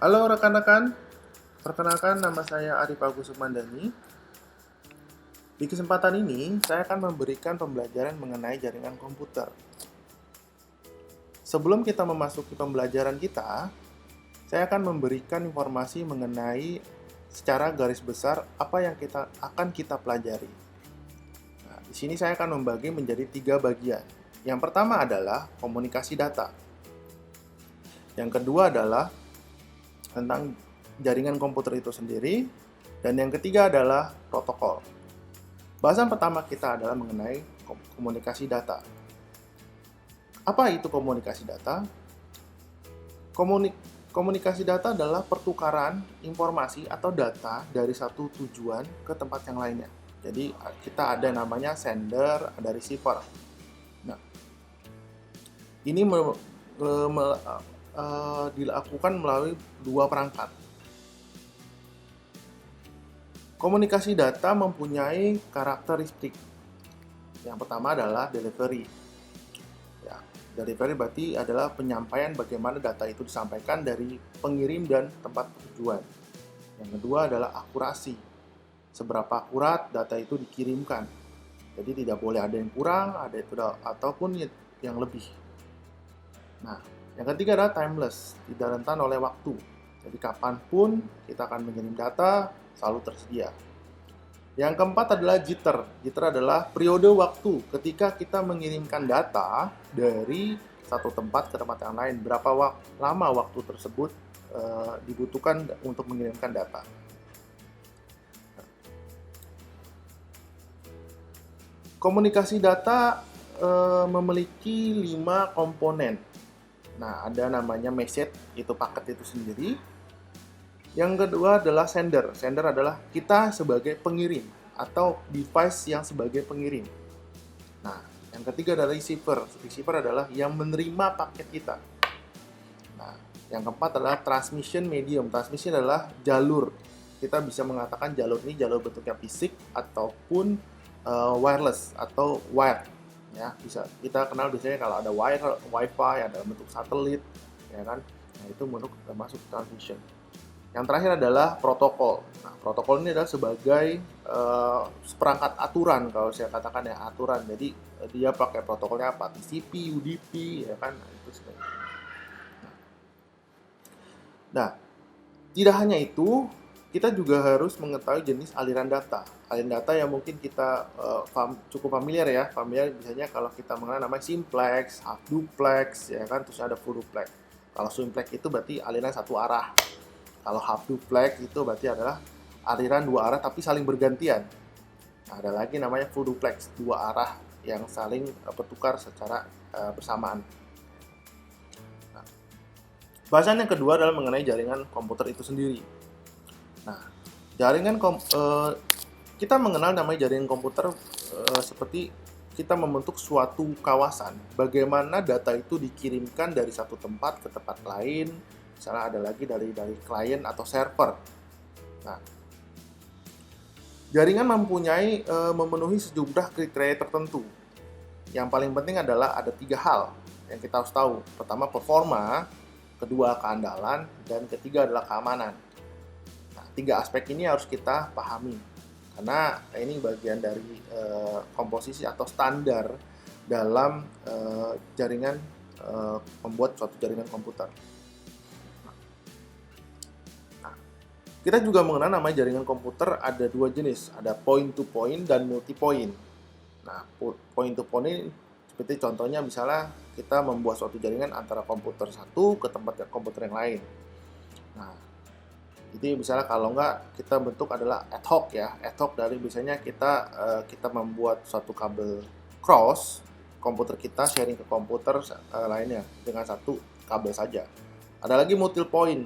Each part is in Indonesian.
Halo rekan-rekan, perkenalkan nama saya Arif Agus Sukmandani. Di kesempatan ini, saya akan memberikan pembelajaran mengenai jaringan komputer. Sebelum kita memasuki pembelajaran kita, saya akan memberikan informasi mengenai secara garis besar apa yang akan kita pelajari. Nah, di sini saya akan membagi menjadi 3 bagian. Yang pertama adalah komunikasi data. Yang kedua adalah tentang jaringan komputer itu sendiri, dan yang ketiga adalah protokol. Bahasan pertama kita adalah mengenai komunikasi data. Apa itu komunikasi data? Komunikasi data adalah pertukaran informasi atau data dari satu tujuan ke tempat yang lainnya. Jadi kita ada namanya sender, ada receiver. Nah, ini dilakukan melalui 2 perangkat. Komunikasi data mempunyai karakteristik. Yang pertama adalah delivery. Ya, delivery berarti adalah penyampaian bagaimana data itu disampaikan dari pengirim dan tempat tujuan. Yang kedua adalah akurasi. Seberapa akurat data itu dikirimkan. Jadi tidak boleh ada yang kurang, ataupun yang lebih. Nah, yang ketiga adalah timeless, tidak rentan oleh waktu. Jadi kapanpun kita akan mengirim data, selalu tersedia. Yang keempat adalah jitter. Jitter adalah periode waktu ketika kita mengirimkan data dari satu tempat ke tempat yang lain. Berapa lama waktu tersebut dibutuhkan untuk mengirimkan data. Komunikasi data memiliki 5 komponen. Nah, ada namanya message, itu paket itu sendiri. Yang kedua adalah sender. Sender adalah kita sebagai pengirim atau device yang sebagai pengirim. Nah, yang ketiga adalah receiver. Receiver adalah yang menerima paket kita. Nah, yang keempat adalah transmission medium. Transmission adalah jalur. Kita bisa mengatakan jalur ini jalur bentuknya fisik ataupun wireless atau wired. Ya, bisa kita kenal biasanya kalau ada wifi, ada bentuk satelit, ya kan? Nah, itu termasuk transmission. Yang terakhir adalah protokol. Nah, protokol ini adalah sebagai seperangkat aturan, kalau saya katakan ya aturan. Jadi dia pakai protokolnya apa? TCP, UDP, ya kan? Nah, itu sebenarnya. Nah, tidak hanya itu, kita juga harus mengetahui jenis aliran data. Aliran data yang mungkin kita cukup familiar ya. Familiar biasanya kalau kita mengenal namanya simplex, half duplex, ya kan? Terus ada full duplex. Kalau simplex itu berarti aliran satu arah. Kalau half duplex itu berarti adalah aliran 2 arah tapi saling bergantian. Nah, ada lagi namanya full duplex, 2 arah yang saling bertukar secara bersamaan. Nah, bahasan yang kedua adalah mengenai jaringan komputer itu sendiri. Nah, kita mengenal namanya jaringan komputer seperti kita membentuk suatu kawasan. Bagaimana data itu dikirimkan dari satu tempat ke tempat lain. Misalnya ada lagi dari klien atau server. Nah, jaringan memenuhi sejumlah kriteria tertentu. Yang paling penting adalah ada 3 hal yang kita harus tahu. Pertama, performa, kedua, keandalan, dan ketiga adalah keamanan. Nah, 3 aspek ini harus kita pahami. Karena ini bagian dari komposisi atau standar dalam jaringan membuat suatu jaringan komputer. Kita juga mengenal namanya jaringan komputer ada 2 jenis, ada point to point dan multi point. Nah, point to point ini seperti contohnya misalnya kita membuat suatu jaringan antara komputer satu ke tempat komputer yang lain. Nah, jadi misalnya kalau enggak kita bentuk adalah ad hoc ya. Ad hoc dari biasanya kita membuat suatu kabel cross komputer kita sharing ke komputer lainnya dengan satu kabel saja. Ada lagi multi point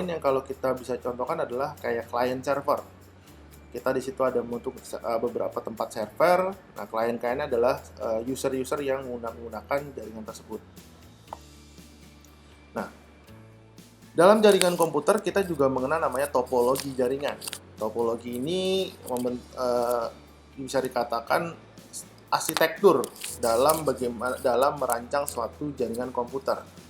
yang kalau kita bisa contohkan adalah kayak client server. Kita di situ ada untuk beberapa tempat server. Nah, klien-kliennya adalah user-user yang menggunakan jaringan tersebut. Nah, dalam jaringan komputer kita juga mengenal namanya topologi jaringan. Topologi ini bisa dikatakan arsitektur dalam merancang suatu jaringan komputer.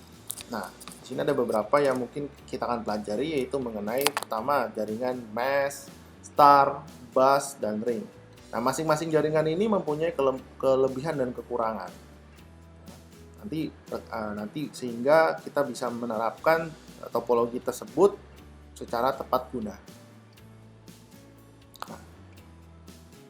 Nah, di sini ada beberapa yang mungkin kita akan pelajari, yaitu mengenai pertama jaringan mesh, star, bus, dan ring. Nah, masing-masing jaringan ini mempunyai kelebihan dan kekurangan. Nanti sehingga kita bisa menerapkan topologi tersebut secara tepat guna.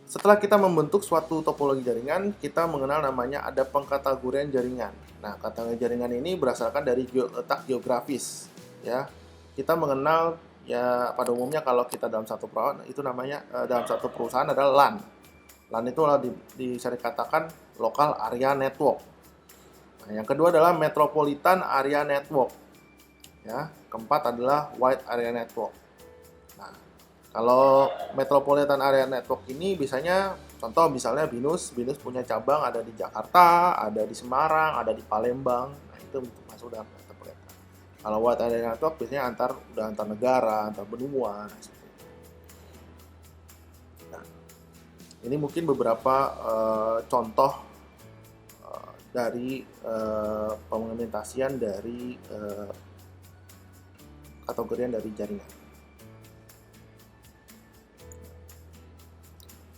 Setelah kita membentuk suatu topologi jaringan, kita mengenal namanya ada pengkategorian jaringan. Nah, kategori jaringan ini berdasarkan dari letak geografis, ya. Kita mengenal, ya, pada umumnya kalau kita dalam satu perusahaan itu namanya dalam satu perusahaan adalah LAN. LAN itu bisa dikatakan local area network. Nah, yang kedua adalah metropolitan area network. Ya, keempat adalah wide area network. Nah, kalau metropolitan area network ini biasanya, contoh misalnya BINUS punya cabang ada di Jakarta, ada di Semarang, ada di Palembang. Nah, itu masuk dalam metropolitan. Kalau wide area network biasanya antar negara, antar benua. Nah, ini mungkin beberapa contoh dari pengimplementasian dari kategorian dari jaringan.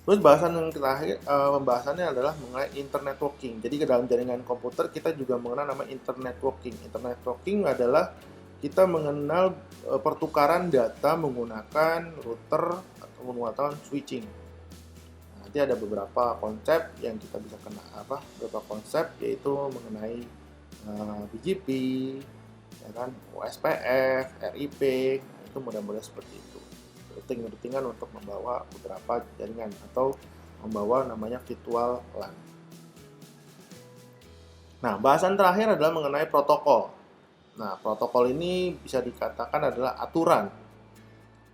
Terus pembahasannya adalah mengenai internetworking. Jadi ke dalam jaringan komputer kita juga mengenal nama internetworking. Internetworking adalah kita mengenal pertukaran data menggunakan router atau menggunakan switching. Nanti ada beberapa konsep yang kita bisa beberapa konsep, yaitu mengenai BGP, ya kan, OSPF, RIP, itu model-model seperti itu. Routing-routingan untuk membawa beberapa jaringan atau membawa namanya virtual LAN. Nah, bahasan terakhir adalah mengenai protokol. Nah, protokol ini bisa dikatakan adalah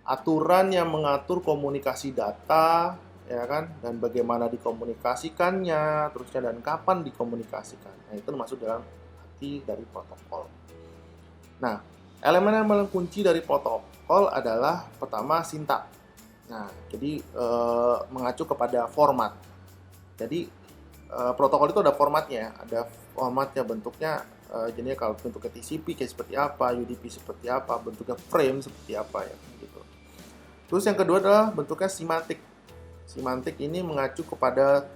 aturan yang mengatur komunikasi data, ya kan, dan bagaimana dikomunikasikannya, terusnya dan kapan dikomunikasikan. Nah, itu masuk dalam arti dari protokol. Nah, elemen kunci dari protokol adalah pertama sintak. Nah, jadi mengacu kepada format. Jadi protokol itu ada formatnya, bentuknya. Jadi kalau bentuknya TCP kayak seperti apa, UDP seperti apa, bentuknya frame seperti apa, ya gitu. Terus yang kedua adalah bentuknya semantik. Semantik ini mengacu kepada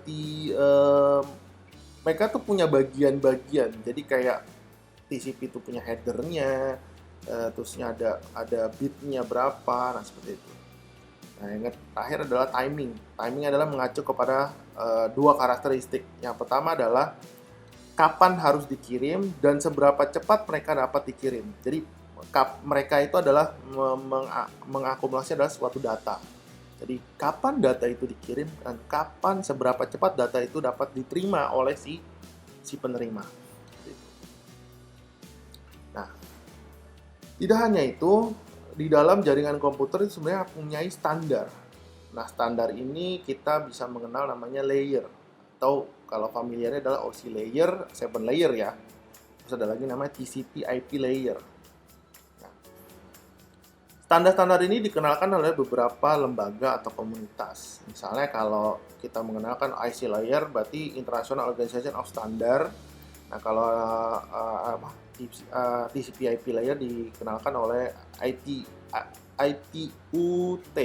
mereka tuh punya bagian-bagian. Jadi kayak TCP itu punya headernya, terusnya ada bitnya berapa, nah seperti itu. Nah, yang terakhir adalah timing. Timing adalah mengacu kepada dua karakteristik. Yang pertama adalah kapan harus dikirim dan seberapa cepat mereka dapat dikirim. Jadi mereka itu adalah mengakumulasi adalah suatu data. Jadi kapan data itu dikirim dan kapan seberapa cepat data itu dapat diterima oleh si penerima. Nah, tidak hanya itu, di dalam jaringan komputer itu sebenarnya mempunyai standar. Nah, standar ini kita bisa mengenal namanya layer, atau kalau familiarnya adalah OSI layer, 7 layer ya. Terus ada lagi namanya TCP/IP layer. Nah, standar-standar ini dikenalkan oleh beberapa lembaga atau komunitas. Misalnya kalau kita mengenalkan IC layer, berarti International Organization of Standard. Nah, kalau TCP/IP layer dikenalkan oleh ITU-T,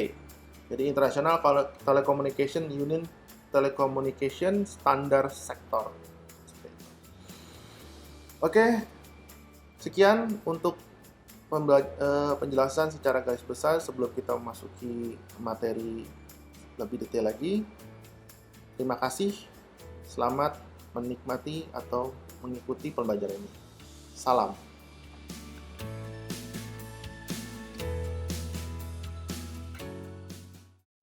jadi International Telecommunication Union Telecommunication Standard Sector. Oke, sekian untuk penjelasan secara garis besar sebelum kita memasuki materi lebih detail lagi. Terima kasih, selamat menikmati atau mengikuti pembelajaran ini. Salam.